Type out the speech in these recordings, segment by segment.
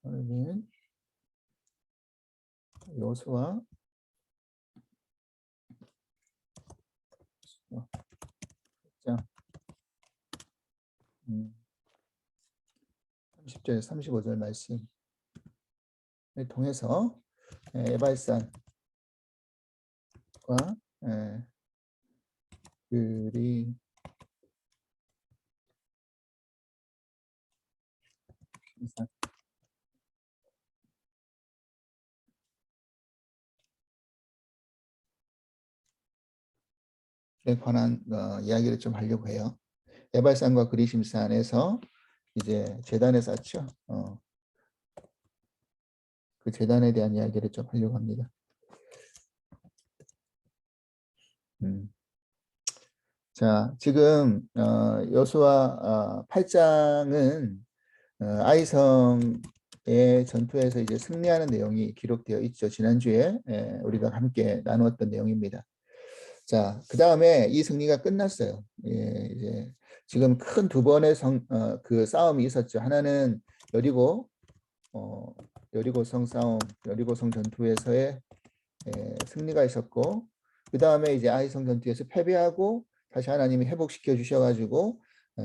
오늘은 여호수아 1장 30절 35절 말씀을 통해서 에발산과 그리 에 관한 이야기를 좀 하려고 해요. 에발산과 그리심산에서 이제 제단을 쌓죠. 그 제단에 대한 이야기를 좀 하려고 합니다. 자, 지금 여호수아 8장은 아이성의 전투에서 이제 승리하는 내용이 기록되어 있죠. 지난주에 우리가 함께 나누었던 내용입니다. 자, 그 다음에 이 승리가 끝났어요. 이제 지금 큰 두 번의 그 싸움이 있었죠. 하나는 여리고성 싸움, 여리고성 전투에서의 승리가 있었고, 그 다음에 이제 아이성 전투에서 패배하고 다시 하나님이 회복시켜 주셔가지고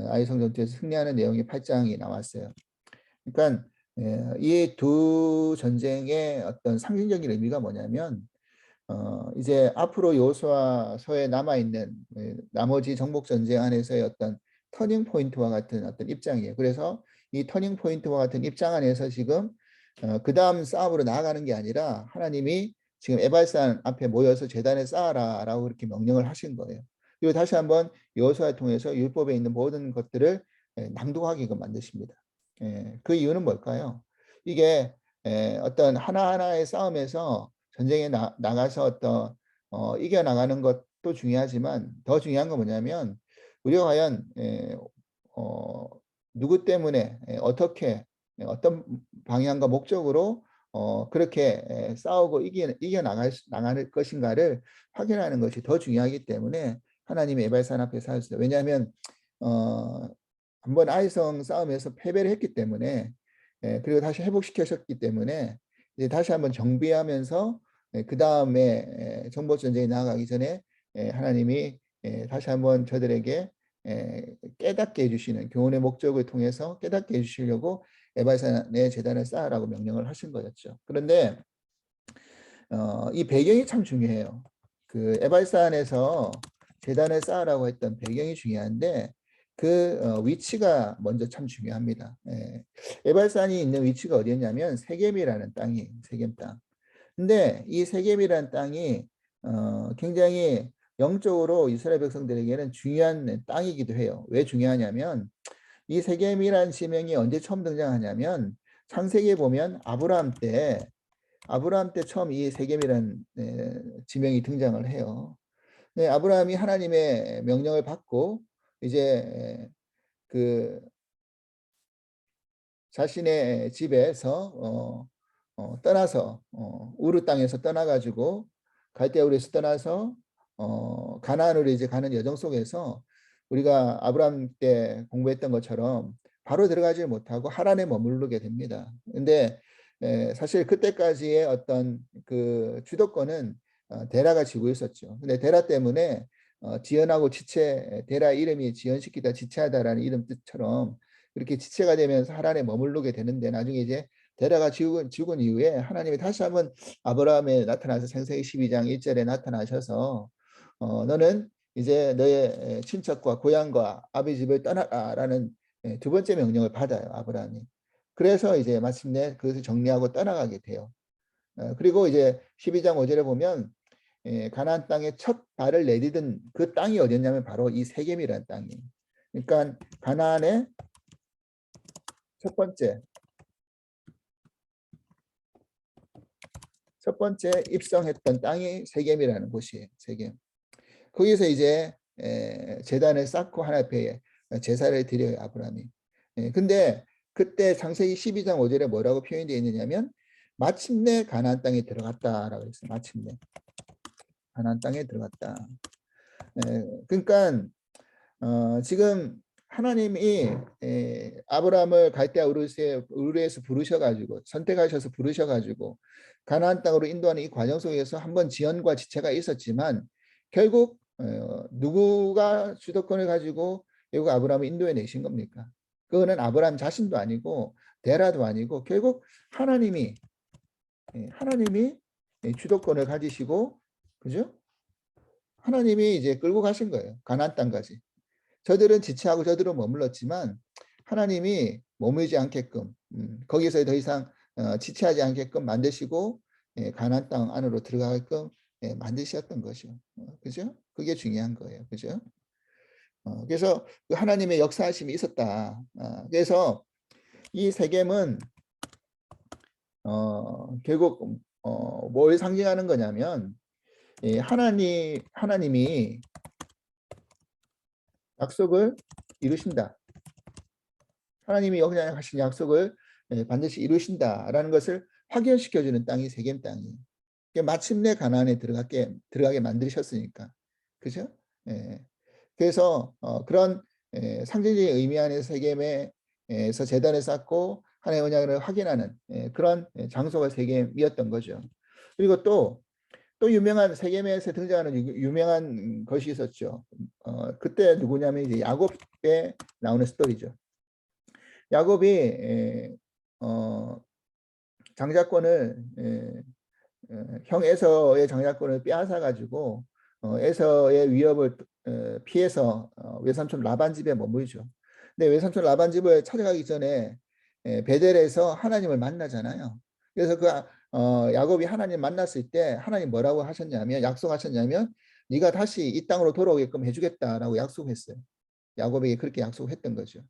아이성 전투에서 승리하는 내용이 8장이 나왔어요. 그러니까 이 두 전쟁의 어떤 상징적인 의미가 뭐냐면 이제 앞으로 여호수아서에 남아 있는 나머지 정복 전쟁 안에서의 어떤 터닝 포인트와 같은 어떤 입장이에요. 그래서 이 터닝 포인트와 같은 입장 안에서 지금 그 다음 싸움으로 나아가는 게 아니라 하나님이 지금 에발산 앞에 모여서 제단에 쌓아라라고 그렇게 명령을 하신 거예요. 그리고 다시 한번 여호수아를 통해서 율법에 있는 모든 것들을 낭독하게끔 만드십니다. 그 이유는 뭘까요? 이게 어떤 하나하나의 싸움에서 전쟁에 나가서 어떤 이겨나가는 것도 중요하지만 더 중요한 건 뭐냐면 우리가 과연 누구 때문에 어떻게 어떤 방향과 목적으로 그렇게 싸우고 나갈 것인가를 확인하는 것이 더 중요하기 때문에 하나님의 에발산 앞에 사였어요. 왜냐하면 한번 아이성 싸움에서 패배를 했기 때문에 그리고 다시 회복시키셨기 때문에 이제 다시 한번 정비하면서 그 다음에 정복 전쟁에 나아가기 전에 하나님이 다시 한번 저들에게 깨닫게 해주시는 교훈의 목적을 통해서 깨닫게 해주시려고 에발산의 제단을 쌓으라고 명령을 하신 거였죠. 그런데 이 배경이 참 중요해요. 그 에발산에서 제단을 쌓으라고 했던 배경이 중요한데 그 위치가 먼저 참 중요합니다. 에발산이 있는 위치가 어디였냐면 세겜이라는 땅이에요. 세겜 땅. 근데 이 세겜이라는 땅이 굉장히 영적으로 이스라엘 백성들에게는 중요한 땅이기도 해요. 왜 중요하냐면 이 세겜이라는 지명이 언제 처음 등장하냐면 창세기에 보면 아브라함 때 처음 이 세겜이라는 지명이 등장을 해요. 네, 아브라함이 하나님의 명령을 받고 이제 그 자신의 집에서 떠나서 우르 땅에서 떠나가지고 갈대우르에서 떠나서 가나안으로 이제 가는 여정 속에서 우리가 아브라함 때 공부했던 것처럼 바로 들어가지 못하고 하란에 머무르게 됩니다. 근데 사실 그때까지의 어떤 그 주도권은 데라가 쥐고 있었죠. 근데 데라 때문에 지연하고 지체, 데라 이름이 지연시키다 지체하다라는 이름 뜻처럼 그렇게 지체가 되면서 하란에 머무르게 되는데 나중에 이제 데라가 죽은 이후에 하나님이 다시 한번 아브라함에 나타나서 창세기 12장 1절에 나타나셔서 너는 이제 너의 친척과 고향과 아비 집을 떠나라라는 두 번째 명령을 받아요. 아브라함이. 그래서 이제 마침내 그것을 정리하고 떠나가게 돼요. 그리고 이제 12장 5절에 보면 가나안 땅에 첫 발을 내디딘 그 땅이 어디였냐면 바로 이 세겜이라는 땅이에요. 그러니까 가나안의 첫 번째 입성했던 땅이 세겜이라는 곳이에요. 세겜. 거기서 이제 제단을 쌓고 하나님 앞에 제사를 드려요. 아브라함이. 근데 그때 창세기 12장 5절에 뭐라고 표현되어 있느냐면 마침내 가나안 땅에 들어갔다라고 했어요. 마침내 가나안 땅에 들어갔다. 그러니까 지금 하나님이 아브라함을 갈대아 우르에서 부르셔가지고 선택하셔서 부르셔가지고 가나안 땅으로 인도하는 이 과정 속에서 한번 지연과 지체가 있었지만 결국 누구가 주도권을 가지고 결국 아브라함을 인도해 내신 겁니까? 그거는 아브라함 자신도 아니고 데라도 아니고 결국 하나님이 주도권을 가지시고 그죠? 하나님이 이제 끌고 가신 거예요. 가나안 땅까지. 저들은 지체하고 저들은 머물렀지만 하나님이 머물지 않게끔 거기서 더 이상 지체하지 않게끔 만드시고 가나안 땅 안으로 들어가게끔 만드셨던 것이요. 그죠? 그게 중요한 거예요. 그죠? 그래서 그 하나님의 역사하심이 있었다. 그래서 이 세겜은 결국 뭘 상징하는 거냐면 하나님이 약속을 이루신다. 하나님이 하신 약속을 반드시 이루신다라는 것을 확연시켜주는 땅이 세겜 땅이. 마침내 가나안에 들어가게 만드셨으니까. 그죠? 그래서 그런 상징적인 의미 안에서 세겜에서 제단을 쌓고 하나님의 언약을 확인하는 그런 장소가 세겜이었던 거죠. 그리고 또 유명한 세겜에서 등장하는 유명한 것이 있었죠. 그때 누구냐면 이제 야곱에 나오는 스토리죠. 야곱이 장자권을 형 에서의 장자권을 빼앗아 가지고 에서의 위협을 피해서 외삼촌 라반 집에 머물죠. 근데 외삼촌 라반 집을 찾아가기 전에 베델에서 하나님을 만나잖아요. 그래서 야곱이 하나님 만났을 때 하나님 뭐라고 하셨냐면 약속하셨냐면 네가 다시 이 땅으로 돌아오게끔 해주겠다라고 약속했어요. 야곱에게 그렇게 약속했던 거죠.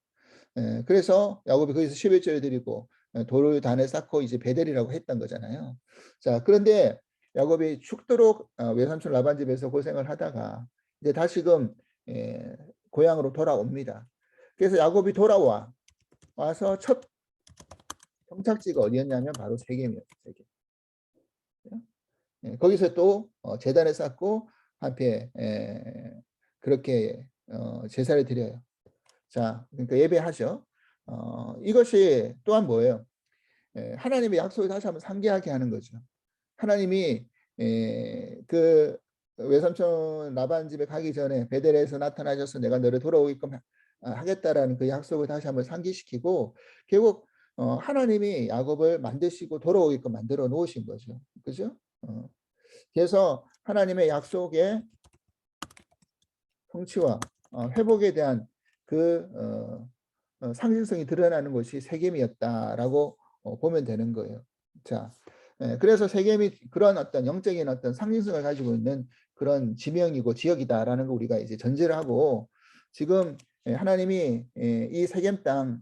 그래서 야곱이 거기서 11조를 드리고 돌을 단에 쌓고 이제 베델이라고 했던 거잖아요. 자, 그런데 야곱이 죽도록 외삼촌 라반 집에서 고생을 하다가 이제 다시금 고향으로 돌아옵니다. 그래서 야곱이 와서 첫 정착지가 어디였냐면 바로 세겜이었어요. 세겜. 거기서 또 제단을 쌓고 한패 그렇게 제사를 드려요. 자, 그러니까 예배하죠. 이것이 또한 뭐예요? 하나님의 약속을 다시 한번 상기하게 하는 거죠. 하나님이 그 외삼촌 라반 집에 가기 전에 베델에서 나타나셔서 내가 너를 돌아오게끔 하겠다라는 그 약속을 다시 한번 상기시키고 결국 하나님이 야곱을 만드시고 돌아오게끔 만들어 놓으신 거죠. 그죠? 그래서 하나님의 약속의 성취와 회복에 대한 그 상징성이 드러나는 것이 세겜이었다라고 보면 되는 거예요. 자, 그래서 세겜이 그런 어떤 영적인 어떤 상징성을 가지고 있는 그런 지명이고 지역이다라는 거 우리가 이제 전제를 하고 지금 하나님이 이 세겜 땅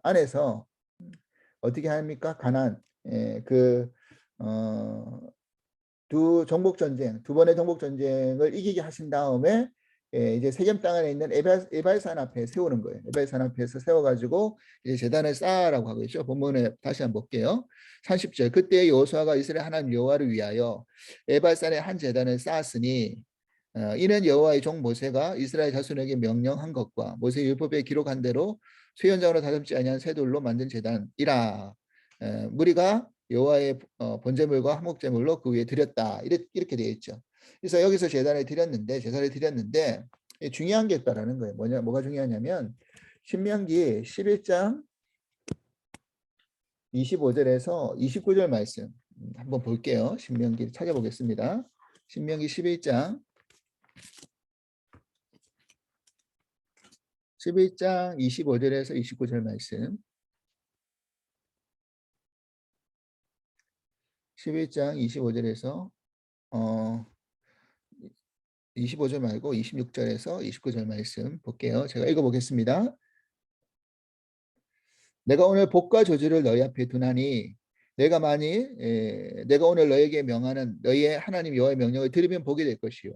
안에서 어떻게 합니까? 가나안 두 번의 정복 전쟁을 이기게 하신 다음에 이제 세겜 땅 안에 있는 에발산 앞에 세우는 거예요. 에발산 앞에서 세워가지고 이제 제단을 쌓으라고 하고 있죠. 본문에 다시 한번 볼게요. 30절 그때 여호수아가 이스라엘 하나님 여호와를 위하여 에발산에 한 제단을 쌓았으니 이는 여호와의 종 모세가 이스라엘 자손에게 명령한 것과 모세 율법에 기록한 대로 수연장으로 다듬지 아니한 쇠돌로 만든 제단이라. 무리가 여호와의 번제물과 화목제물로 그 위에 드렸다. 이렇게 되어 있죠. 그래서 여기서 제사를 드렸는데 중요한 게 있다라는 거예요. 뭐가 중요하냐면 신명기 11장 25절에서 29절 말씀 한번 볼게요. 신명기 찾아보겠습니다. 신명기 11장 25절에서 29절 말씀. 11장 25절에서 25절 말고 26절에서 29절 말씀 볼게요. 제가 읽어보겠습니다. 내가 오늘 복과 저주를 너희 앞에 두나니 내가 오늘 너에게 명하는 너희의 하나님 여호와의 명령을 들으면 복이 될 것이요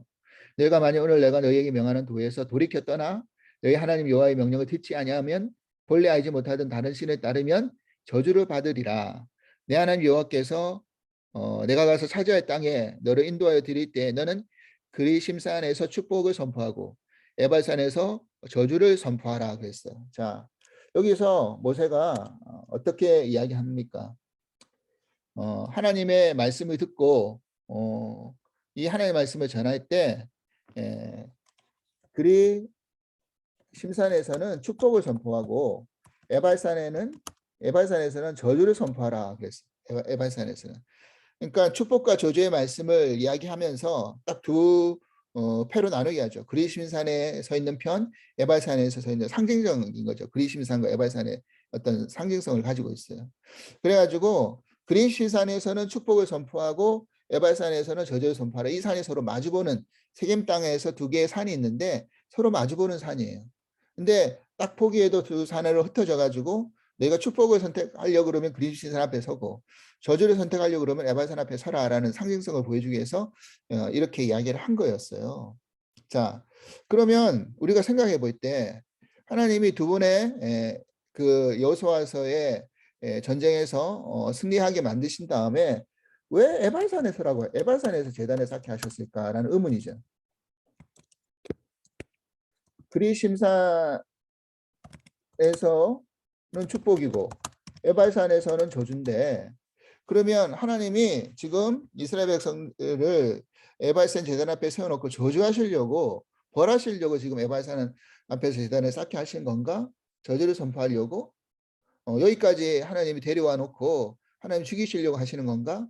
내가 만일 오늘 내가 너희에게 명하는 도에서 돌이켜 떠나 너희 하나님 여호와의 명령을 듣지 아니하면 본래 알지 못하던 다른 신을 따르면 저주를 받으리라. 내 하나님 여호와께서 내가 가서 차지할 땅에 너를 인도하여 드릴 때 너는 그리 심산에서 축복을 선포하고 에발산에서 저주를 선포하라 그랬어요. 자, 여기서 모세가 어떻게 이야기합니까? 하나님의 말씀을 듣고 이 하나님의 말씀을 전할 때 그리 심산에서는 축복을 선포하고 에발산에서는 저주를 선포하라 그랬어요. 에발산에서는. 그러니까 축복과 저주의 말씀을 이야기하면서 딱 두 패로 나누게 하죠. 그리심산에 서 있는 편, 에발산에서 서 있는 상징적인 거죠. 그리심산과 에발산의 어떤 상징성을 가지고 있어요. 그래가지고 그리심산에서는 축복을 선포하고 에발산에서는 저주를 선포하라. 이 산이 서로 마주보는 세겜 땅에서 두 개의 산이 있는데 서로 마주보는 산이에요. 근데 딱 보기에도 두 산으로 흩어져 가지고 내가 축복을 선택하려고 그러면 그리심산 앞에 서고 저주를 선택하려고 그러면 에발산 앞에 서라라는 상징성을 보여주기 위해서 이렇게 이야기를 한 거였어요. 자, 그러면 우리가 생각해 볼 때 하나님이 두 분의 그 여호수아서의 전쟁에서 승리하게 만드신 다음에 왜 에발산에서라고 에발산에서 제단을 쌓게 하셨을까라는 의문이죠. 그리심산에서는 축복이고 에발산에서는 저주인데 그러면 하나님이 지금 이스라엘 백성들을 에발산 제단 앞에 세워놓고 저주하시려고 벌하시려고 지금 에발산 앞에서 제단을 쌓게 하신 건가? 저주를 선포하려고? 여기까지 하나님이 데려와 놓고 하나님 죽이시려고 하시는 건가?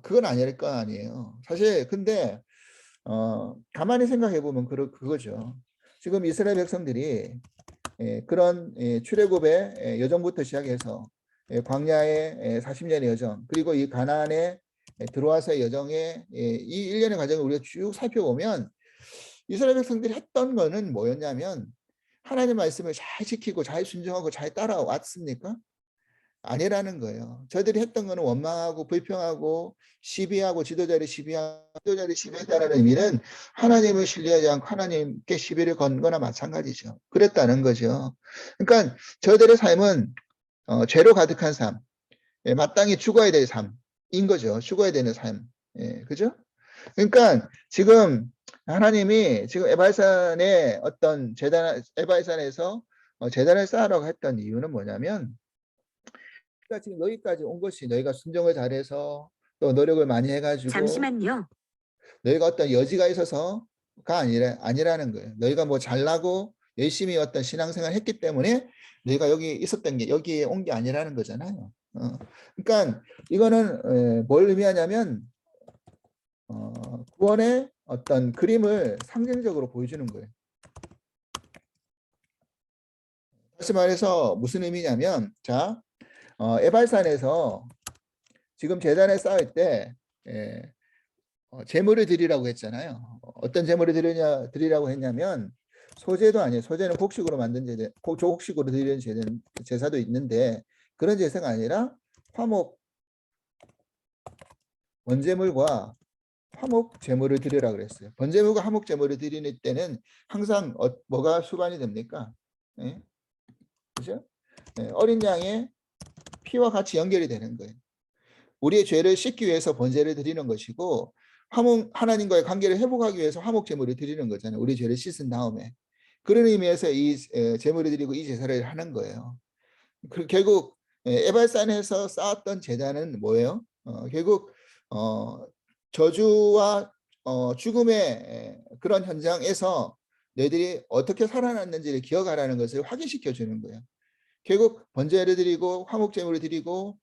그건 아닐 거 아니에요. 사실 근데 가만히 생각해 보면 그거죠. 지금 이스라엘 백성들이 그런 출애굽의 여정부터 시작해서 광야의 40년의 여정 그리고 이 가나안에 들어와서의 여정의 이 일련의 과정을 우리가 쭉 살펴보면 이스라엘 백성들이 했던 거는 뭐였냐면 하나님의 말씀을 잘 지키고 잘 순종하고 잘 따라왔습니까? 아니라는 거예요. 저들이 했던 거는 원망하고 불평하고 시비하고 지도자를 시비했다는 의미는 하나님을 신뢰하지 않고 하나님께 시비를 건 거나 마찬가지죠. 그랬다는 거죠. 그러니까 저들의 삶은 죄로 가득한 삶, 마땅히 죽어야 될 삶인 거죠. 죽어야 되는 삶. 그죠? 그러니까 지금 하나님이 지금 에발산의 어떤 에발산에서 제단을 쌓으라고 했던 이유는 뭐냐면 그러니까 지금 여기까지 온 것이 너희가 순종을 잘해서 또 노력을 많이 해가지고 잠시만요. 너희가 어떤 여지가 있어서가 아니라는 거예요. 너희가 뭐 잘나고 열심히 어떤 신앙생활 했기 때문에 너희가 여기 있었던 게 여기에 온 게 아니라는 거잖아요. 그러니까 이거는 뭘 의미하냐면 구원의 어떤 그림을 상징적으로 보여주는 거예요. 다시 말해서 무슨 의미냐면 자 에발산에서 지금 제단에 쌓을 때 제물을 드리라고 했잖아요. 어떤 제물을 드리라고 했냐면 소제도 아니에요. 소제는 곡식으로 만든 곡식으로 드리는 제사도 있는데 그런 제사가 아니라 화목 번제물과 화목 제물을 드리라고 그랬어요. 번제물과 화목 제물을 드리는 때는 항상 뭐가 수반이 됩니까? 네? 그죠? 네, 어린 양의 피와 같이 연결이 되는 거예요. 우리의 죄를 씻기 위해서 번제를 드리는 것이고 하나님과의 관계를 회복하기 위해서 화목 제물을 드리는 거잖아요. 우리 죄를 씻은 다음에. 그런 의미에서 이 제물을 드리고 이 제사를 하는 거예요. 결국 에발산에서 쌓았던 제단은 뭐예요? 결국 저주와 죽음의 그런 현장에서 너희들이 어떻게 살아났는지를 기억하라는 것을 확인시켜 주는 거예요. 결국 번제를 드리고 화목제물을 드리고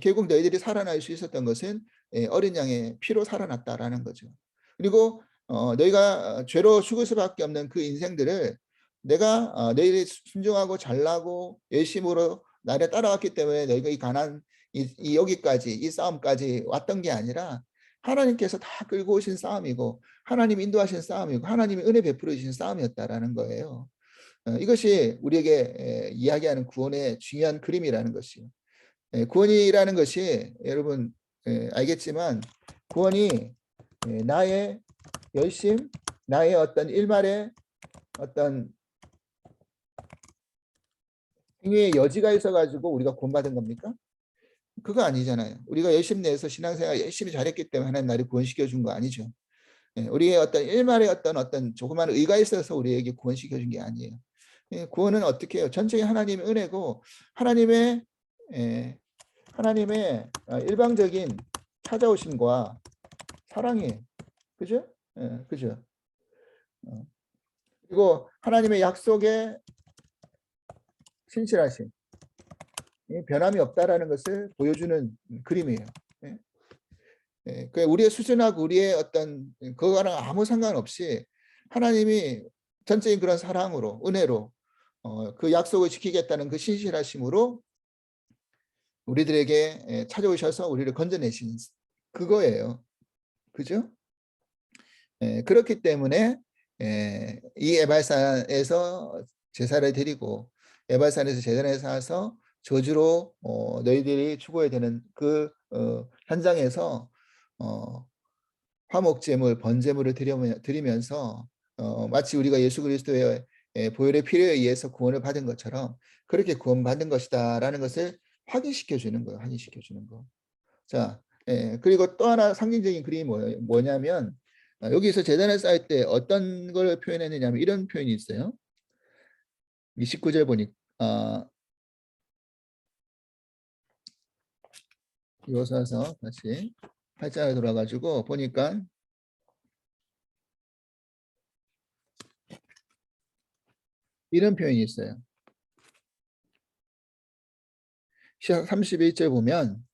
결국 너희들이 살아날 수 있었던 것은 어린 양의 피로 살아났다라는 거죠. 그리고 너희가 죄로 죽을 수밖에 없는 그 인생들을 내가 너희들이 순종하고 잘나고 열심으로 나를 따라왔기 때문에 너희가 이 가난 이 여기까지 이 싸움까지 왔던 게 아니라 하나님께서 다 끌고 오신 싸움이고 하나님 인도하신 싸움이고 하나님이 은혜 베풀어 주신 싸움이었다라는 거예요. 이것이 우리에게 이야기하는 구원의 중요한 그림이라는 것이요. 구원이라는 것이 여러분 알겠지만 구원이 나의 열심, 나의 어떤 일말의 어떤 행위의 여지가 있어가지고 우리가 구원받은 겁니까? 그거 아니잖아요. 우리가 열심히 내서 신앙생활 열심히 잘했기 때문에 하나님 나를 구원시켜 준 거 아니죠. 우리의 어떤 일말의 어떤 조그마한 의가 있어서 우리에게 구원시켜 준 게 아니에요. 구원은 어떻게 해요? 전적인 하나님의 은혜고 하나님의 일방적인 찾아오심과 사랑이에요. 그죠? 그죠? 그리고 하나님의 약속에 신실하심, 변함이 없다라는 것을 보여주는 그림이에요. 그 우리의 수준하고 우리의 어떤 그거랑 아무 상관없이 하나님이 전적인 그런 사랑으로 은혜로 그 약속을 지키겠다는 그 신실하심으로 우리들에게 찾아오셔서 우리를 건져내신 그거예요. 그죠? 그렇기 때문에 이 에발산에서 제사를 드리고 에발산에서 제단에 사서 저주로 너희들이 죽어야 되는 그 현장에서 화목제물, 번제물을 드리면서 마치 우리가 예수 그리스도의 보혈의 피로에 의해서 구원을 받은 것처럼 그렇게 구원받은 것이다라는 것을 확인시켜 주는 거예요. 확인시켜 주는 거. 자, 그리고 또 하나 상징적인 그림이 뭐냐면 여기서 제단을 쌓을 때 어떤 걸 표현했느냐면 이런 표현이 있어요. 29절 보니까 이어서 다시 8장에 돌아가지고 보니까 이런 표현이 있어요. 31절 보면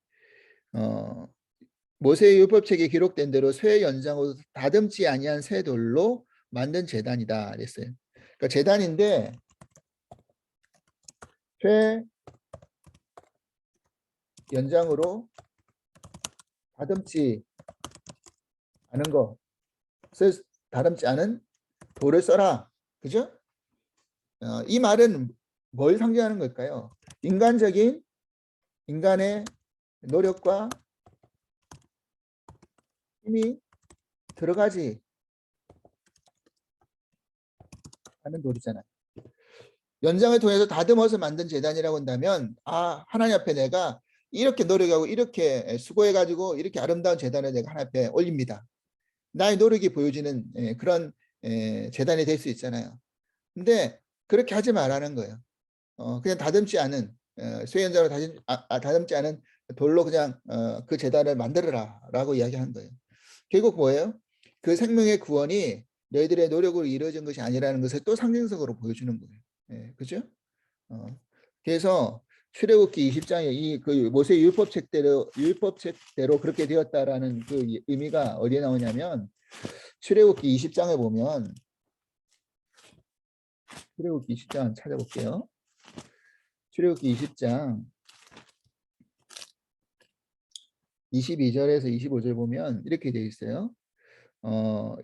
모세의 율법책에 기록된 대로 쇠 연장으로 다듬지 아니한 새 돌로 만든 제단이다 그랬어요. 그러니까 제단인데 쇠 연장으로 다듬지 않은 것을 다듬지 않은 돌을 써라. 그죠? 이 말은 뭘 상징하는 걸까요? 인간의 노력과 힘이 들어가지 않은 돌이잖아요. 연장을 통해서 다듬어서 만든 제단이라고 한다면 하나님 앞에 내가 이렇게 노력하고 이렇게 수고해가지고 이렇게 아름다운 제단을 내가 하나님 앞에 올립니다. 나의 노력이 보여지는 그런 제단이 될 수 있잖아요. 근데 그렇게 하지 말라는 거예요. 그냥 다듬지 않은 쇠연장으로 다듬지 않은 돌로 그냥 그 제단을 만들어라 라고 이야기하는 거예요. 결국 뭐예요? 그 생명의 구원이 너희들의 노력으로 이루어진 것이 아니라는 것을 또 상징적으로 보여주는 거예요. 그죠? 그래서 출애굽기 20장에 이 그 모세 율법책대로 그렇게 되었다라는 그 의미가 어디에 나오냐면 출애굽기 20장에 보면 출애굽기 20장 찾아볼게요. 출애굽기 20장 22절에서 25절 보면 이렇게 되어 있어요.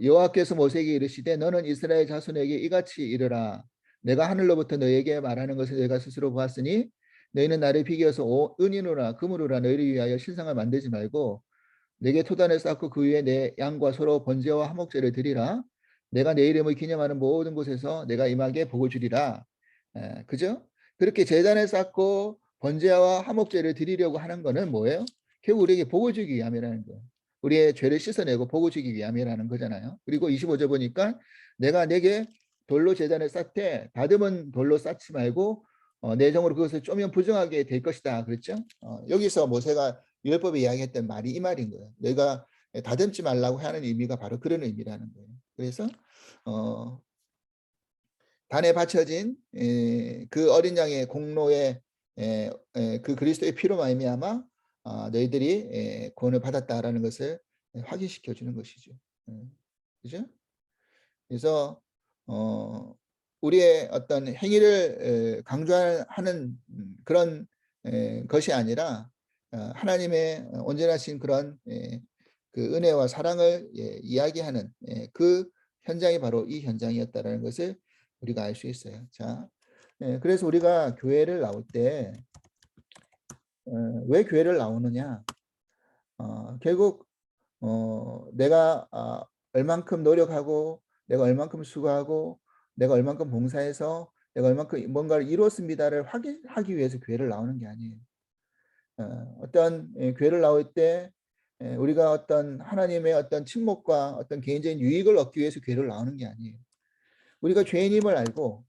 여호와께서 모세에게 이르시되 너는 이스라엘 자손에게 이같이 이르라. 내가 하늘로부터 너에게 말하는 것을 내가 스스로 보았으니 너희는 나를 비교해서 은이노라 금으로라 너희를 위하여 신상을 만들지 말고 내게 토단을 쌓고 그 위에 내 양과 소로 번제와 화목제를 드리라. 내가 내 이름을 기념하는 모든 곳에서 내가 임하게 복을 주리라. 그죠? 그렇게 제단을 쌓고 번제와 화목제를 드리려고 하는 거는 뭐예요? 결국 우리에게 복을 주기 위함이라는 거예요. 우리의 죄를 씻어내고 복을 주기 위함이라는 거잖아요. 그리고 25절 보니까 내가 내게 돌로 제단을 쌓되 다듬은 돌로 쌓지 말고 내정으로 그것을 쪼면 부정하게 될 것이다. 그랬죠? 여기서 모세가 율법에 이야기했던 말이 이 말인 거예요. 내가 다듬지 말라고 하는 의미가 바로 그런 의미라는 거예요. 그래서 단에 바쳐진 그 어린 양의 공로에 그 그리스도의 피로 말미암아 너희들이 구원을 받았다라는 것을 확인시켜 주는 것이죠. 그죠? 그래서 우리의 어떤 행위를 강조하는 그런 것이 아니라 하나님의 온전하신 그런 그 은혜와 사랑을 이야기하는 그 현장이 바로 이 현장이었다라는 것을 우리가 알 수 있어요. 자, 그래서 우리가 교회를 나올 때 왜 교회를 나오느냐? 결국 내가 얼만큼 노력하고 내가 얼만큼 수고하고 내가 얼만큼 봉사해서 내가 얼만큼 뭔가를 이루었습니다를 확인하기 위해서 교회를 나오는 게 아니에요. 어떤 교회를 나올 때 우리가 어떤 하나님의 어떤 침묵과 어떤 개인적인 유익을 얻기 위해서 교회를 나오는 게 아니에요. 우리가 죄인임을 알고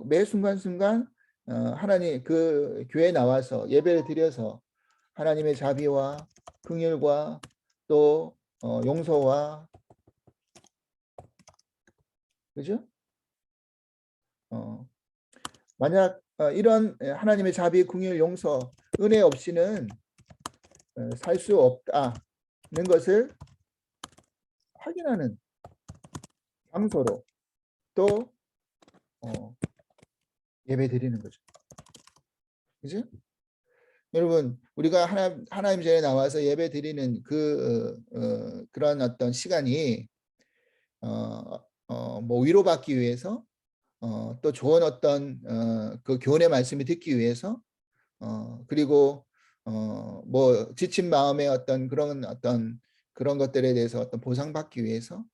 매 순간순간 하나님 그 교회에 나와서 예배를 드려서 하나님의 자비와 긍휼과 또 용서와 그죠? 어, 만약 이런 하나님의 자비, 긍휼, 용서, 은혜 없이는 살 수 없다는 것을 확인하는 장소로 또 예배 드리는 거죠. 그죠? 여러분, 우리가 하나님 전에 나와서 예배 드리는 그런 어떤 시간이 뭐 위로받기 위해서 또 좋은 어떤 그 교훈의 말씀을 듣기 위해서 그리고 뭐 지친 마음의 어떤 그런 것들에 대해서 어떤 보상받기 위해서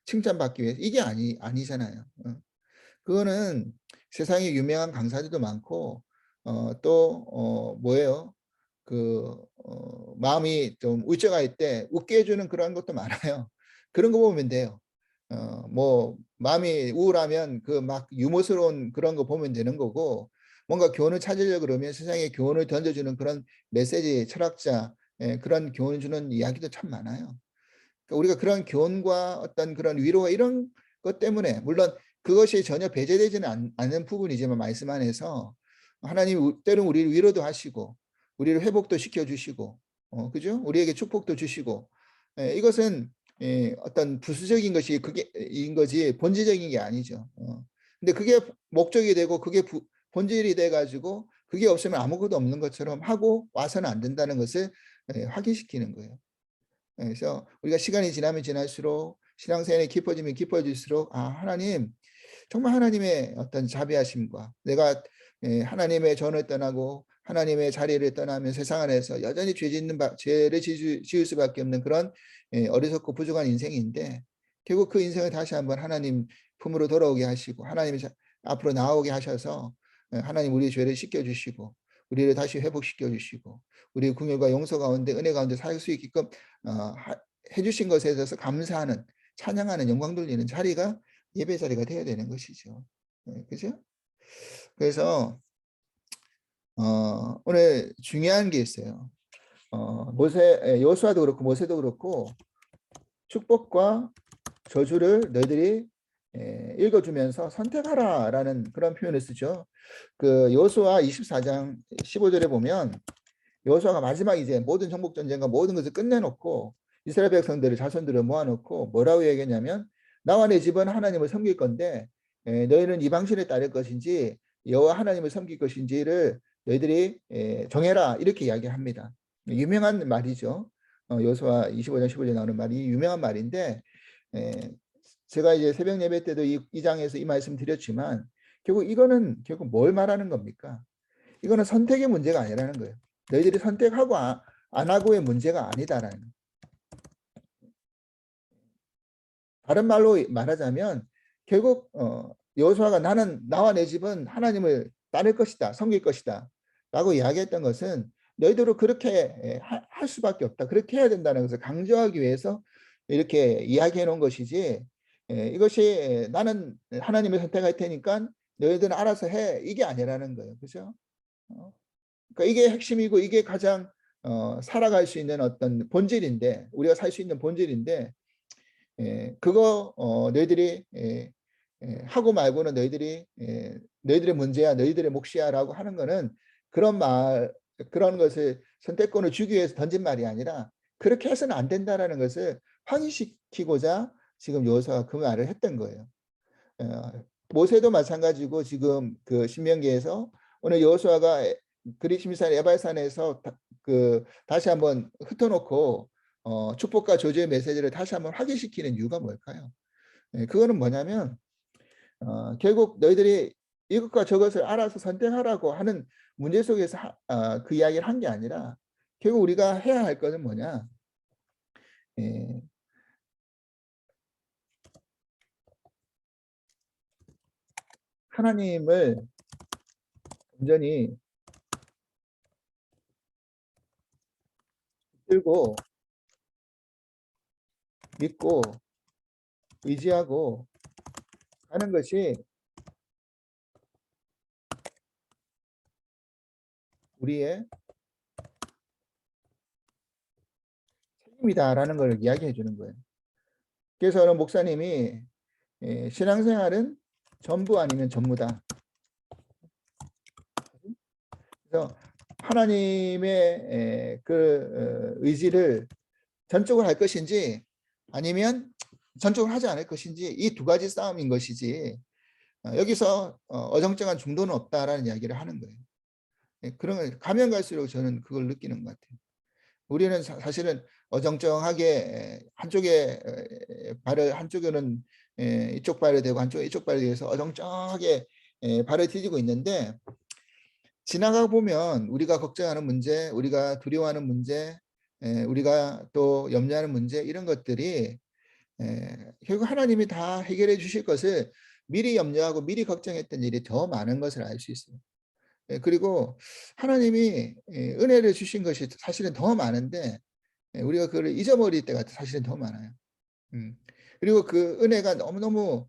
칭찬받기 위해서 이게 아니잖아요. 그거는 세상에 유명한 강사들도 많고 또 뭐예요? 마음이 좀 울적할 때 웃게 해주는 그런 것도 많아요. 그런 거 보면 돼요. 뭐 마음이 우울하면 그 막 유머스러운 그런 거 보면 되는 거고 뭔가 교훈을 찾으려고 그러면 세상에 교훈을 던져주는 그런 메시지 철학자 그런 교훈을 주는 이야기도 참 많아요. 그러니까 우리가 그런 교훈과 어떤 그런 위로와 이런 것 때문에 물론 그것이 전혀 배제되지는 않는 부분이지만 말씀 안에서 하나님 때로는 우리를 위로도 하시고 우리를 회복도 시켜주시고 그죠? 우리에게 축복도 주시고 이것은 어떤 부수적인 것이 그게인 거지 본질적인 게 아니죠. 근데 그게 목적이 되고 그게 본질이 돼 가지고 그게 없으면 아무것도 없는 것처럼 하고 와서는 안 된다는 것을 확인시키는 거예요. 그래서 우리가 시간이 지나면 지날수록 신앙생활이 깊어지면 깊어질수록 하나님 정말 하나님의 어떤 자비하심과 내가 하나님의 전을 떠나고 하나님의 자리를 떠나면 세상 안에서 여전히 죄를 지을 수밖에 없는 그런 어리석고 부족한 인생인데 결국 그 인생을 다시 한번 하나님 품으로 돌아오게 하시고 하나님 앞으로 나오게 하셔서 하나님 우리의 죄를 씻겨주시고 우리를 다시 회복시켜 주시고 우리의 긍휼과 용서 가운데 은혜 가운데 살 수 있게끔 해주신 것에 대해서 감사하는 찬양하는 영광 돌리는 자리가 예배 자리가 되어야 되는 것이죠. 그죠? 그래서 오늘 중요한 게 있어요. 여호수아도 그렇고 모세도 그렇고 축복과 저주를 너희들이 읽어주면서 선택하라라는 그런 표현을 쓰죠. 그 여호수아 24장 15절에 보면 여호수아가 마지막 이제 모든 정복 전쟁과 모든 것을 끝내놓고 이스라엘 백성들을 자손들을 모아놓고 뭐라고 얘기했냐면 나와 내 집은 하나님을 섬길 건데 너희는 이 방신에 따를 것인지 여호와 하나님을 섬길 것인지를 너희들이 정해라 이렇게 이야기합니다. 유명한 말이죠. 여호수아 25장 15절에 나오는 말이 유명한 말인데 제가 이제 새벽 예배 때도 이 장에서 이 말씀 드렸지만 결국 결국 뭘 말하는 겁니까? 이거는 선택의 문제가 아니라는 거예요. 너희들이 선택하고 안 하고의 문제가 아니다라는 거예요. 다른 말로 말하자면 결국 여호수아가 나는 나와 내 집은 하나님을 따를 것이다, 섬길 것이다 라고 이야기했던 것은 너희들도 그렇게 할 수밖에 없다. 그렇게 해야 된다는 것을 강조하기 위해서 이렇게 이야기해 놓은 것이지 이것이 나는 하나님을 선택할 테니까 너희들은 알아서 해 이게 아니라는 거예요. 그죠? 그러니까 이게 핵심이고 이게 가장 살아갈 수 있는 어떤 본질인데 우리가 살 수 있는 본질인데 그거 너희들이 하고 말고는 너희들의 문제야 너희들의 몫이야라고 하는 거는 그런 것을 선택권을 주기 위해서 던진 말이 아니라 그렇게 해서는 안 된다라는 것을 확인시키고자 지금 여호수아가 그 말을 했던 거예요. 모세도 마찬가지고 지금 그 신명기에서 오늘 여호수아가 그리심산 에발산에서 다시 한번 흩어놓고 축복과 저주의 메시지를 다시 한번 확인시키는 이유가 뭘까요? 그거는 뭐냐면 결국 너희들이 이것과 저것을 알아서 선택하라고 하는 문제 속에서 그 이야기를 한 게 아니라 결국 우리가 해야 할 것은 뭐냐? 하나님을 온전히 들고 믿고 의지하고 하는 것이 우리의 책임이다라는 걸 이야기해 주는 거예요. 그래서 어느 목사님이 신앙생활은 전부 아니면 전무다. 그래서 하나님의 그 의지를 전적으로 할 것인지 아니면 전적으로 하지 않을 것인지 이 두 가지 싸움인 것이지 여기서 어정쩡한 중도는 없다라는 이야기를 하는 거예요. 그런 걸 가면 갈수록 저는 그걸 느끼는 것 같아요. 우리는 사실은 어정쩡하게 한쪽에 발을 한쪽에는 이쪽 발을 대고 한쪽에 이쪽 발을 대서 어정쩡하게 발을 디디고 있는데 지나가 보면 우리가 걱정하는 문제, 우리가 두려워하는 문제, 우리가 또 염려하는 문제 이런 것들이 결국 하나님이 다 해결해 주실 것을 미리 염려하고 미리 걱정했던 일이 더 많은 것을 알 수 있어요. 그리고 하나님이 은혜를 주신 것이 사실은 더 많은데 우리가 그걸 잊어버릴 때가 사실은 더 많아요. 그리고 그 은혜가 너무너무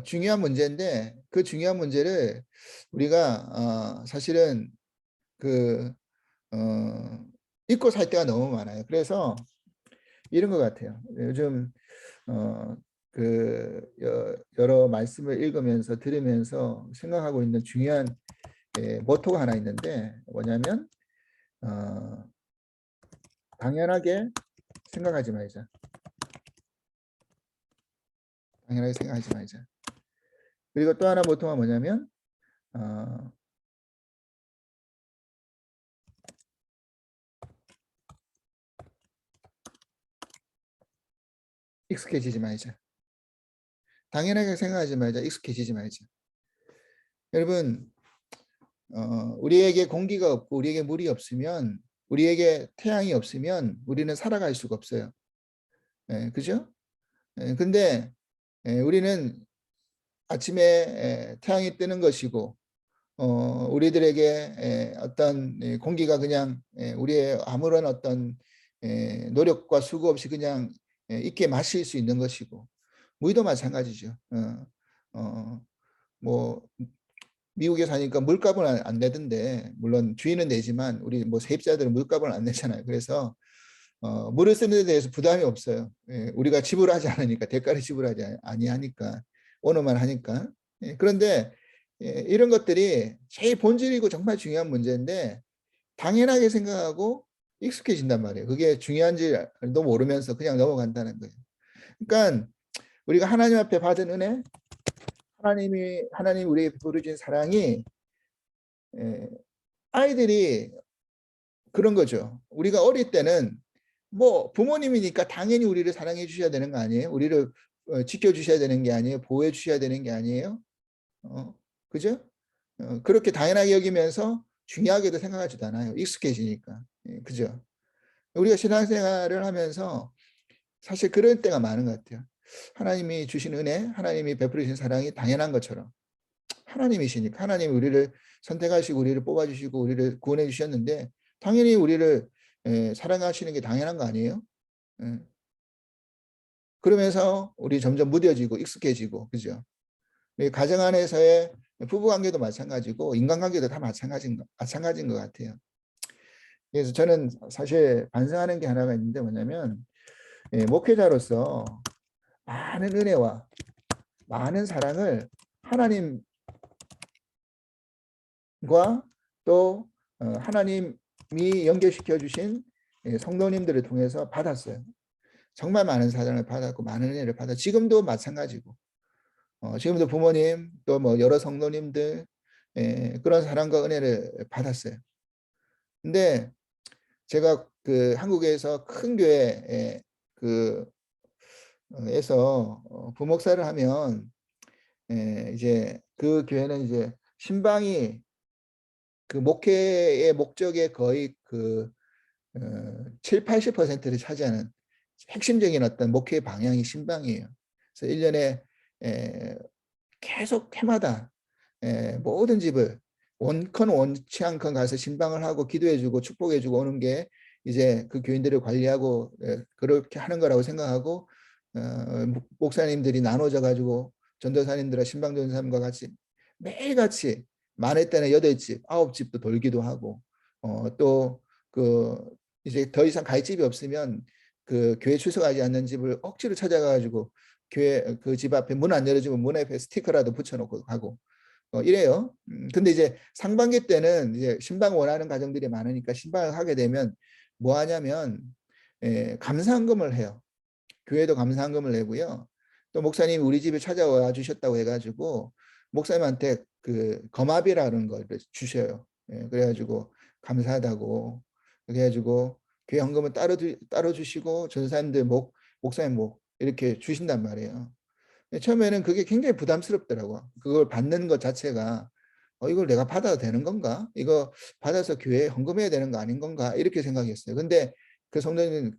중요한 문제인데 그 중요한 문제를 우리가 사실은 그 잊고 살 때가 너무 많아요. 그래서 이런 것 같아요. 요즘 그 여러 말씀을 읽으면서 들으면서 생각하고 있는 중요한 모토가 하나 있는데 뭐냐면 당연하게 생각하지 말자. 당연하게 생각하지 말자. 그리고 또 하나 모토가 뭐냐면 익숙해지지 말자. 당연하게 생각하지 말자. 익숙해지지 말자. 여러분 우리에게 공기가 없고 우리에게 물이 없으면 우리에게 태양이 없으면 우리는 살아갈 수가 없어요. 그죠? 근데 우리는 아침에 태양이 뜨는 것이고 우리들에게 어떤 공기가 그냥 우리의 아무런 어떤 노력과 수고 없이 그냥 있게 마실 수 있는 것이고 무기도 마찬가지죠. 뭐 미국에 사니까 물값은 안 내던데 물론 주인은 내지만 우리 뭐 세입자들은 물값을 안 내잖아요. 그래서 물을 쓰는 데 대해서 부담이 없어요. 우리가 지불하지 않으니까 대가를 지불하지 아니하니까 오너만 하니까. 그런데 이런 것들이 제일 본질이고 정말 중요한 문제인데 당연하게 생각하고 익숙해진단 말이에요. 그게 중요한지도 모르면서 그냥 넘어간다는 거예요. 그러니까 우리가 하나님 앞에 받은 은혜, 하나님 우리에게 베풀어진 사랑이 아이들이 그런 거죠. 우리가 어릴 때는 뭐 부모님이니까 당연히 우리를 사랑해 주셔야 되는 거 아니에요? 우리를 지켜 주셔야 되는 게 아니에요? 보호해 주셔야 되는 게 아니에요? 그죠? 그렇게 당연하게 여기면서 중요하게도 생각하지도 않아요. 익숙해지니까. 그죠? 우리가 신앙생활을 하면서 사실 그럴 때가 많은 것 같아요. 하나님이 주신 은혜, 하나님이 베풀으신 사랑이 당연한 것처럼 하나님이시니까 하나님이 우리를 선택하시고 우리를 뽑아주시고 우리를 구원해 주셨는데 당연히 우리를 사랑하시는 게 당연한 거 아니에요? 그러면서 우리 점점 무뎌지고 익숙해지고 그죠? 가정 안에서의 부부관계도 마찬가지고 인간관계도 다 마찬가지인 것 같아요. 그래서 저는 사실 반성하는 게 하나가 있는데 뭐냐면 목회자로서 많은 은혜와 많은 사랑을 하나님과 또 하나님이 연결시켜 주신 성도님들을 통해서 받았어요. 정말 많은 사랑을 받았고 많은 은혜를 받아 지금도 마찬가지고 지금도 부모님 또 뭐 여러 성도님들 그런 사랑과 은혜를 받았어요. 근데 제가 그 한국에서 큰 교회에 그 에서 부목사를 하면 이제 그 교회는 이제 신방이 그 목회의 목적의 거의 그 7, 80%를 차지하는 핵심적인 어떤 목회 방향이 신방이에요. 그래서 1년에 계속 해마다 모든 집을 원컨 원치 않건 가서 신방을 하고 기도해주고 축복해주고 오는 게 이제 그 교인들을 관리하고 그렇게 하는 거라고 생각하고 목사님들이 나눠져 가지고 전도사님들과 신방전도사님과 같이 매일같이 많을 때는 8집, 9집도 돌기도 하고 또 그 이제 더 이상 갈 집이 없으면 그 교회 출석하지 않는 집을 억지로 찾아가 가지고 교회 그 집 앞에 문 안 열어주면 문 앞에 스티커라도 붙여놓고 가고 이래요. 근데 이제 상반기 때는 이제 신방 원하는 가정들이 많으니까 신방을 하게 되면 뭐 하냐면 감사헌금을 해요. 교회도 감사헌금을 내고요. 또 목사님이 우리 집에 찾아와 주셨다고 해가지고 목사님한테 그 거마비라는 걸 주셔요. 그래가지고 감사하다고 그래가지고 교회 헌금은 따로 주시고 전사님들 목사님 이렇게 주신단 말이에요. 처음에는 그게 굉장히 부담스럽더라고. 그걸 받는 것 자체가 이걸 내가 받아도 되는 건가? 이거 받아서 교회에 헌금해야 되는 거 아닌 건가? 이렇게 생각했어요. 근데 그 성도님이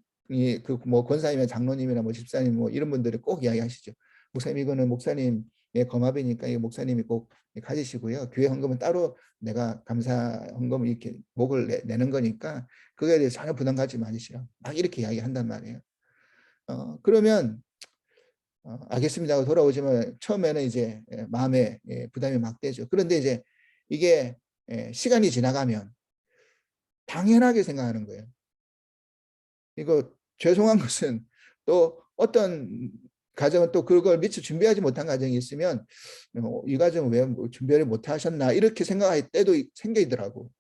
그 뭐 권사님이나 장로님이나 뭐 집사님 뭐 이런 분들이 꼭 이야기하시죠. 목사님 이거는 목사님의 거마비니까 이거 목사님이 꼭 가지시고요. 교회 헌금은 따로 내가 감사 헌금을 이렇게 목을 내는 거니까 그거에 대해서 전혀 부담 갖지 마시라. 막 이렇게 이야기한단 말이에요. 그러면 알겠습니다 하고 돌아오지만 처음에는 이제 마음에 부담이 막 되죠. 그런데 이제 이게 시간이 지나가면 당연하게 생각하는 거예요. 이거 죄송한 것은 또 어떤 가정은 또 그걸 미처 준비하지 못한 가정이 있으면 이 가정은 왜 준비를 못 하셨나 이렇게 생각할 때도 생기더라고.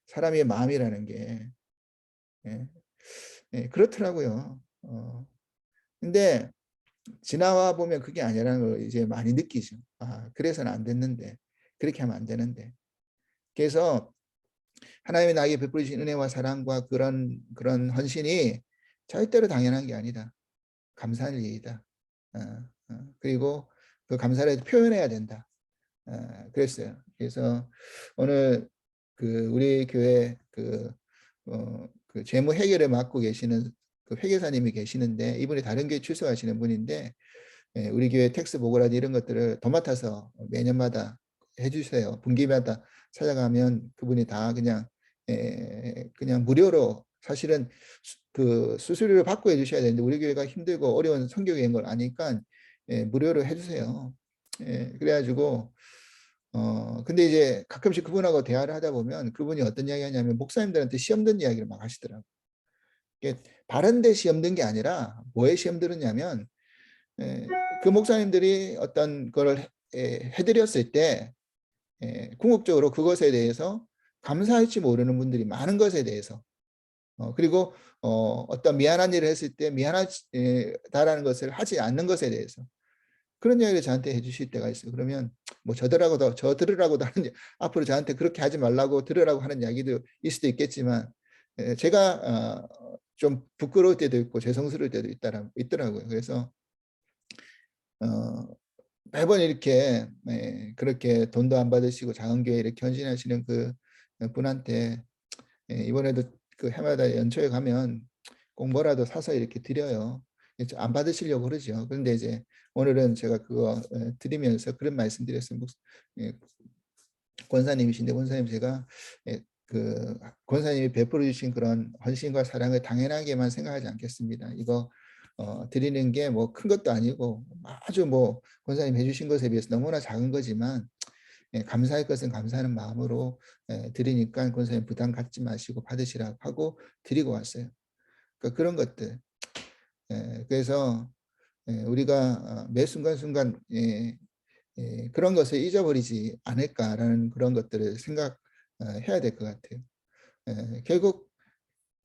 사람의 마음이라는 게 그렇더라고요. 근데 지나와 보면 그게 아니라는 걸 이제 많이 느끼죠. 그래서는 안 됐는데 그렇게 하면 안 되는데. 그래서 하나님이 나에게 베풀어 주신 은혜와 사랑과 그런 헌신이 절대로 당연한 게 아니다. 감사할 일이다. 그리고 그 감사를 표현해야 된다. 그랬어요. 그래서 오늘 그 우리 교회 그 재무 회계를 맡고 계시는 그 회계사님이 계시는데 이분이 다른 교회 출석하시는 분인데 우리 교회 텍스 보고라든 이런 것들을 도맡아서 매년마다 해주세요. 분기마다 찾아가면 그분이 다 그냥 무료로 사실은 그 수수료를 받고 해주셔야 되는데 우리 교회가 힘들고 어려운 성교계인 걸 아니까 무료로 해주세요. 그래가지고 근데 이제 가끔씩 그분하고 대화를 하다 보면 그분이 어떤 이야기 하냐면 목사님들한테 시험 든 이야기를 막 하시더라고요. 바른 데 시험 든 게 아니라 뭐에 시험 들었냐면 그 목사님들이 어떤 거를 해드렸을 때 궁극적으로 그것에 대해서 감사할지 모르는 분들이 많은 것에 대해서 그리고 어떤 미안한 일을 했을 때 미안하다라는 것을 하지 않는 것에 대해서 그런 이야기를 저한테 해주실 때가 있어요. 그러면 뭐 저 들으라고도 하는 앞으로 저한테 그렇게 하지 말라고 들으라고 하는 이야기도 있을 수도 있겠지만 제가 좀 부끄러울 때도 있고 죄송스러울 때도 있더라고요. 그래서 매번 이렇게 그렇게 돈도 안 받으시고 작은 교회 이렇게 헌신하시는 그 분한테 이번에도 그 해마다 연초에 가면 꼭 뭐라도 사서 이렇게 드려요. 안 받으시려고 그러죠. 그런데 이제 오늘은 제가 그거 드리면서 그런 말씀 드렸어요. 권사님이신데 권사님 제가 그 권사님이 베풀어 주신 그런 헌신과 사랑을 당연하게만 생각하지 않겠습니다. 이거 드리는 게 뭐 큰 것도 아니고 아주 뭐 권사님 해주신 것에 비해서 너무나 작은 거지만 감사할 것은 감사하는 마음으로 드리니까 권사님 부담 갖지 마시고 받으시라고 하고 드리고 왔어요. 그러니까 그런 것들. 그래서 우리가 매 순간순간 그런 것을 잊어버리지 않을까라는 그런 것들을 생각해야 될 것 같아요. 결국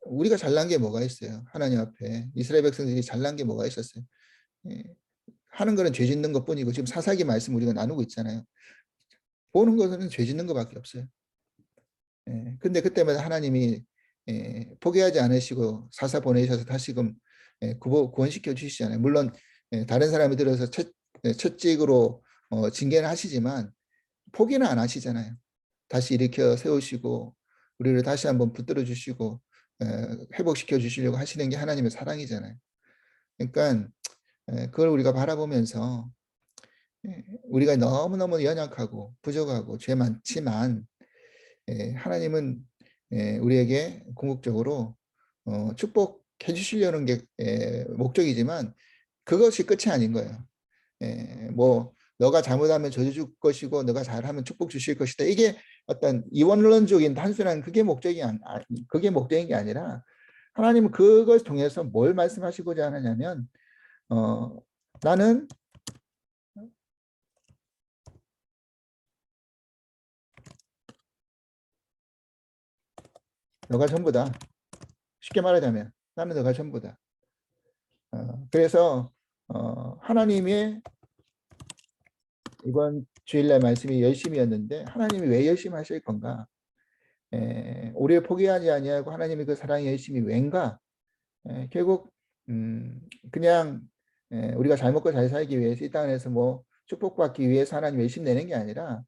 우리가 잘난 게 뭐가 있어요? 하나님 앞에 이스라엘 백성들이 잘난 게 뭐가 있었어요? 하는 거는 죄 짓는 것뿐이고 지금 사사기 말씀 우리가 나누고 있잖아요. 보는 것은 죄 짓는 것밖에 없어요. 근데 그때마다 하나님이 포기하지 않으시고 사사 보내셔서 다시금 구원시켜 주시잖아요. 물론 다른 사람이 들어서 채찍으로 징계를 하시지만 포기는 안 하시잖아요. 다시 일으켜 세우시고 우리를 다시 한번 붙들어 주시고 회복시켜 주시려고 하시는 게 하나님의 사랑이잖아요. 그러니까 그걸 우리가 바라보면서 우리가 너무너무 연약하고 부족하고 죄 많지만 하나님은 우리에게 궁극적으로 축복해 주시려는 게 목적이지만 그것이 끝이 아닌 거예요. 뭐 너가 잘못하면 저주 줄 것이고 너가 잘하면 축복 주실 것이다. 이게 어떤 이원론적인 단순한 그게 목적인 게 아니라 하나님은 그걸 통해서 뭘 말씀하시고자 하느냐면 나는 너가 전부다. 쉽게 말하자면 나는 너가 전부다. 그래서 하나님의 이번 주일날 말씀이 열심이었는데 하나님이 왜 열심히 하실 건가? 우리를 포기하지 아니하고 하나님의 그 사랑의 열심이 왠가? 결국 그냥 우리가 잘 먹고 잘 살기 위해서 이 땅에서 뭐 축복받기 위해서 하나님 열심 내는 게 아니라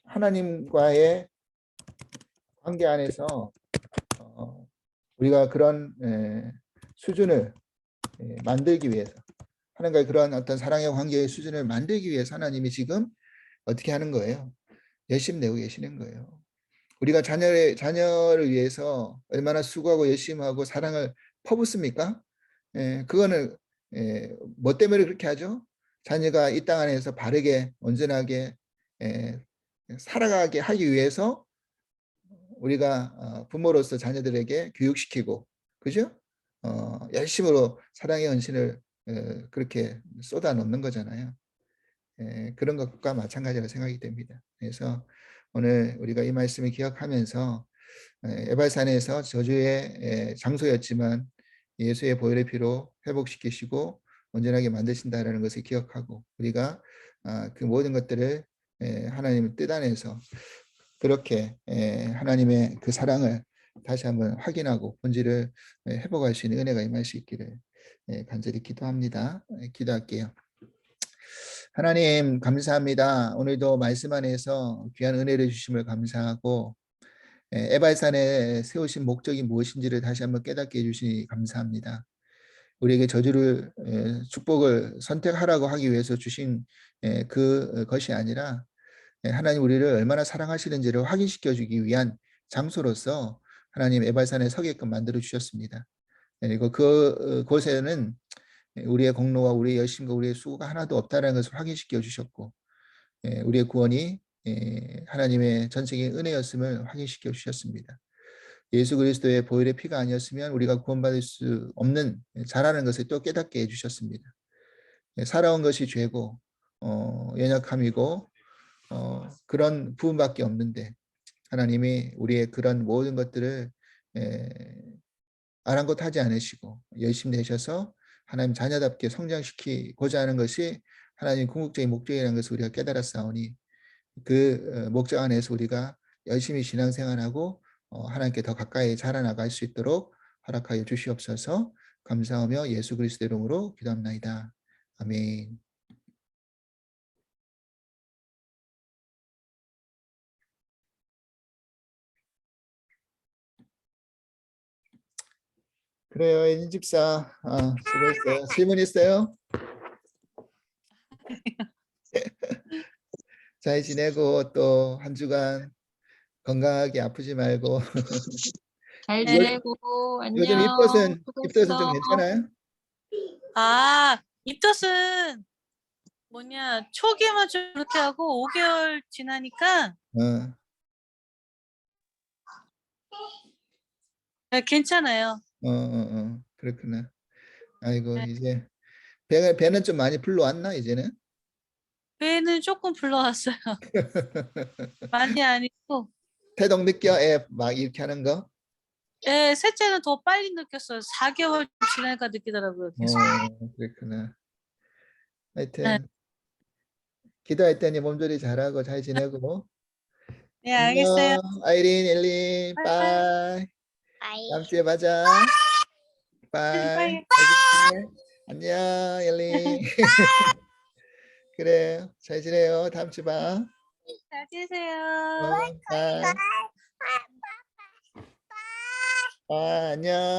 하나님과의 관계 안에서 우리가 그런 수준을 만들기 위해서 하나님과의 그런 어떤 사랑의 관계의 수준을 만들기 위해서 하나님이 지금 어떻게 하는 거예요? 열심 내고 계시는 거예요. 우리가 자녀를 위해서 얼마나 수고하고 열심히 하고 사랑을 퍼붓습니까? 그거는 뭐 때문에 그렇게 하죠? 자녀가 이 땅 안에서 바르게 온전하게 살아가게 하기 위해서 우리가 부모로서 자녀들에게 교육시키고, 그죠? 열심으로 사랑의 헌신을 그렇게 쏟아 넣는 거잖아요. 그런 것과 마찬가지라고 생각이 됩니다. 그래서 오늘 우리가 이 말씀을 기억하면서 에발산에서 저주의 장소였지만 예수의 보혈의 피로 회복시키시고 온전하게 만드신다라는 것을 기억하고 우리가 그 모든 것들을 하나님의 뜻 안에서 그렇게 하나님의 그 사랑을 다시 한번 확인하고 본질을 회복할 수 있는 은혜가 임할 수 있기를 간절히 기도합니다. 기도할게요. 하나님 감사합니다. 오늘도 말씀 안에서 귀한 은혜를 주심을 감사하고 에발산에 세우신 목적이 무엇인지를 다시 한번 깨닫게 해주시니 감사합니다. 우리에게 저주를 축복을 선택하라고 하기 위해서 주신 그것이 아니라 하나님 우리를 얼마나 사랑하시는지를 확인시켜 주기 위한 장소로서 하나님 에발산에 서게끔 만들어 주셨습니다. 그리고 그곳에는 우리의 공로와 우리의 열심과 우리의 수고가 하나도 없다는 것을 확인시켜 주셨고 우리의 구원이 하나님의 전적인 은혜였음을 확인시켜 주셨습니다. 예수 그리스도의 보혈의 피가 아니었으면 우리가 구원받을 수 없는 자라는 것을 또 깨닫게 해주셨습니다. 살아온 것이 죄고 연약함이고 그런 부분밖에 없는데 하나님이 우리의 그런 모든 것들을 아랑곳하지 않으시고 열심히 내셔서 하나님 자녀답게 성장시키고자 하는 것이 하나님 궁극적인 목적이라는 것을 우리가 깨달았사오니 그 목적 안에서 우리가 열심히 신앙생활하고 하나님께 더 가까이 자라나갈 수 있도록 허락하여 주시옵소서. 감사하며 예수 그리스도 이름으로 기도합나이다. 아멘. 그래요, 애진 집사. 수고했어요. 질문 있어요? 잘 지내고 또 한 주간 건강하게 아프지 말고. 잘 요, 지내고 요즘 안녕. 입덧은 좀 수고했어. 괜찮아요? 입덧은 초기에만 좀 그렇게 하고 5개월 지나니까 어, 괜찮아요. 그렇구나. 아이고 네, 이제 배는 좀 많이 불러왔나 이제는? 배는 조금 불러왔어요. 많이 아니고. 태동 느껴? 애 막 이렇게 하는 거? 예, 셋째는 더 빨리 느꼈어요. 4개월 지나니까 느끼더라고요, 계속. 그렇구나. 네, 하여튼 기도할 때니 몸조리 잘하고 잘 지내고. 네, 알겠어요. 안녕 아이린, 엘린, 빠이빠이. 빠이. 아이. 다음 주에 보자. 빠이. 빠이. 잘 지내. 안녕 엘린. 그래 잘 지내요. 다음 주에 봐. 잘 지내세요. 빠이. 빠이 안녕.